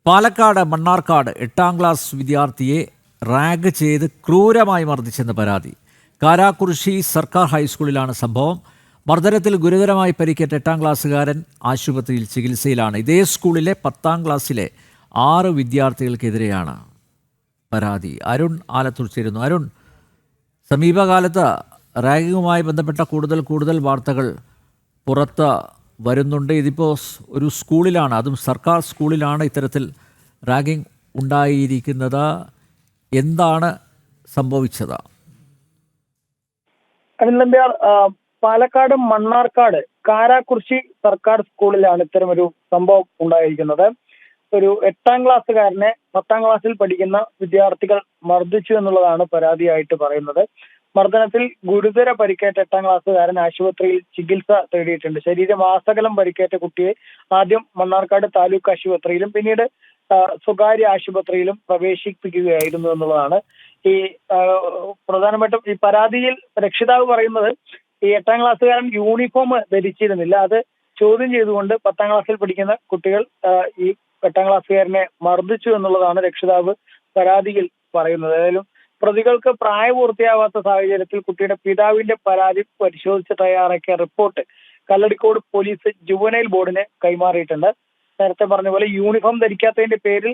Palakkad Mannarkkad 8ാം class വിദ്യാർത്ഥിയെ rag ചെയ്ത് ക്രൂരമായി മർദ്ദിച്ചെന്ന് പരാതി. കാരാക്കുറുശ്ശി സർക്കാർ ഹൈസ്കൂളിലാണ് സംഭവം. മർദ്ദനത്തിൽ ഗുരുതരമായി പരിക്കേറ്റ 8ാം ക്ലാസ്സുകാരൻ ആശുപത്രിയിൽ ചികിത്സയിലാണ്. ഇതേ സ്കൂളിലെ 10ാം ക്ലാസ്സിലെ 6 വിദ്യാർത്ഥികൾക്കെതിരെയാണ് പരാതി. അരുൺ ആലത്തൂർ ചേരുന്നു. അരുൺ, സമീപകാലത്ത് റാഗിങ്ങുമായി ബന്ധപ്പെട്ട കൂടുതൽ വാർത്തകൾ പുറത്ത് വരുന്നുണ്ട്. ഇതിപ്പോൾ ഒരു സ്കൂളിലാണ്, അതും സർക്കാർ സ്കൂളിലാണ് ഇത്തരത്തിൽ റാഗിംഗ് ഉണ്ടായിരിക്കുന്നത്. എന്താണ് സംഭവിച്ചത്? അനിൽ, പാലക്കാട് മണ്ണാർക്കാട് കാരാക്കുറുശ്ശി സർക്കാർ സ്കൂളിലാണ് ഇത്തരമൊരു സംഭവം ഉണ്ടായിരിക്കുന്നത്. ഒരു 8ാം ക്ലാസ്സുകാരനെ 10ാം ക്ലാസ്സിൽ പഠിക്കുന്ന വിദ്യാർത്ഥികൾ മർദ്ദിച്ചു എന്നുള്ളതാണ് പരാതിയായിട്ട് പറയുന്നത്. മർദ്ദനത്തിൽ ഗുരുതര പരിക്കേറ്റ 8ാം ക്ലാസ്സുകാരൻ ആശുപത്രിയിൽ ചികിത്സ തേടിയിട്ടുണ്ട്. ശരീരമാസകലം പരിക്കേറ്റ കുട്ടിയെ ആദ്യം മണ്ണാർക്കാട് താലൂക്ക് ആശുപത്രിയിലും പിന്നീട് സ്വകാര്യ ആശുപത്രിയിലും പ്രവേശിപ്പിക്കുകയായിരുന്നു എന്നുള്ളതാണ് ഈ പ്രധാനമായിട്ടും ഈ പരാതിയിൽ രക്ഷിതാവ് പറയുന്നത്. ഈ 8ാം ക്ലാസ്സുകാരൻ യൂണിഫോം ധരിച്ചിരുന്നില്ല. അത് ചോദ്യം ചെയ്തുകൊണ്ട് 10ാം ക്ലാസ്സിൽ പഠിക്കുന്ന കുട്ടികൾ ഈ 8ാം ക്ലാസ്സുകാരനെ മർദ്ദിച്ചു എന്നുള്ളതാണ് രക്ഷിതാവ് പരാതിയിൽ പറയുന്നത്. ഏതായാലും പ്രതികൾക്ക് പ്രായപൂർത്തിയാവാത്ത സാഹചര്യത്തിൽ കുട്ടിയുടെ പിതാവിന്റെ പരാതി പരിശോധിച്ച് തയ്യാറാക്കിയ റിപ്പോർട്ട് കല്ലടിക്കോട് പോലീസ് ജുവനൈൽ ബോർഡിന് കൈമാറിയിട്ടുണ്ട്. നേരത്തെ പറഞ്ഞ പോലെ യൂണിഫോം ധരിക്കാത്തതിന്റെ പേരിൽ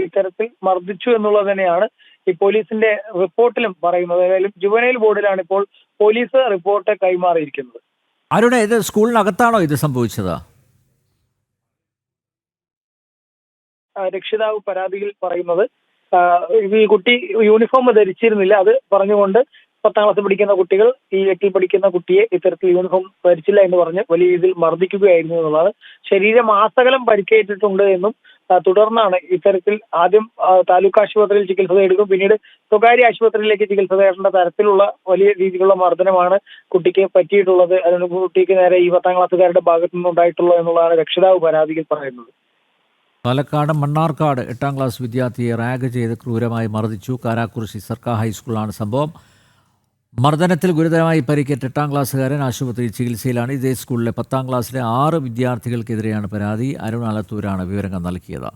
ഇത്തരത്തിൽ മർദ്ദിച്ചു എന്നുള്ളത് തന്നെയാണ് ഈ പോലീസിന്റെ റിപ്പോർട്ടിലും പറയുന്നത്. ഏതായാലും ജുവനൈൽ ബോർഡിലാണ് ഇപ്പോൾ പോലീസ് റിപ്പോർട്ട് കൈമാറിയിരിക്കുന്നത്. അരുണേ, ഇത് സ്കൂളിനകത്താണോ ഇത് സംഭവിച്ചത്? രക്ഷിതാവ് പരാതിയിൽ പറയുന്നത് ഈ കുട്ടി യൂണിഫോം ധരിച്ചിരുന്നില്ല. അത് പറഞ്ഞുകൊണ്ട് 10ാം ക്ലാസ് പഠിക്കുന്ന കുട്ടികൾ ഈ 8ൽ പഠിക്കുന്ന കുട്ടിയെ ഇത്തരത്തിൽ യൂണിഫോം ധരിച്ചില്ല എന്ന് പറഞ്ഞ് വലിയ രീതിയിൽ മർദ്ദിക്കുകയായിരുന്നു എന്നുള്ളതാണ്. ശരീരമാസകലം പരിക്കേറ്റിട്ടുണ്ട് എന്നും തുടർന്നാണ് ഇത്തരത്തിൽ ആദ്യം താലൂക്ക് ആശുപത്രിയിൽ ചികിത്സ തേടുകയും പിന്നീട് സ്വകാര്യ ആശുപത്രിയിലേക്ക് ചികിത്സ തേടേണ്ട തരത്തിലുള്ള വലിയ രീതിയിലുള്ള മർദ്ദനമാണ് കുട്ടിക്ക് പറ്റിയിട്ടുള്ളത്. അതിന് കുട്ടിക്ക് നേരെ ഈ 10ാം ക്ലാസ്സുകാരുടെ ഭാഗത്തു നിന്നുണ്ടായിട്ടുള്ളത് എന്നുള്ളതാണ് രക്ഷിതാവ് പരാതിയിൽ പറയുന്നത്. പാലക്കാട് മണ്ണാർക്കാട് 8ാം ക്ലാസ് വിദ്യാർത്ഥിയെ റാഗ് ചെയ്ത് ക്രൂരമായി മർദ്ദിച്ചു. കാരാക്കുറുശ്ശി സർക്കാർ ഹൈസ്കൂളിലാണ് സംഭവം. മർദ്ദനത്തിൽ ഗുരുതരമായി പരിക്കേറ്റ 8ാം ക്ലാസ്സുകാരൻ ആശുപത്രിയിൽ ചികിത്സയിലാണ്. ഇതേ സ്കൂളിലെ 10ാം ക്ലാസ്സിലെ 6 വിദ്യാർത്ഥികൾക്കെതിരെയാണ് പരാതി. അരുൺ ആലത്തൂരാണ് വിവരങ്ങൾ നൽകിയത്.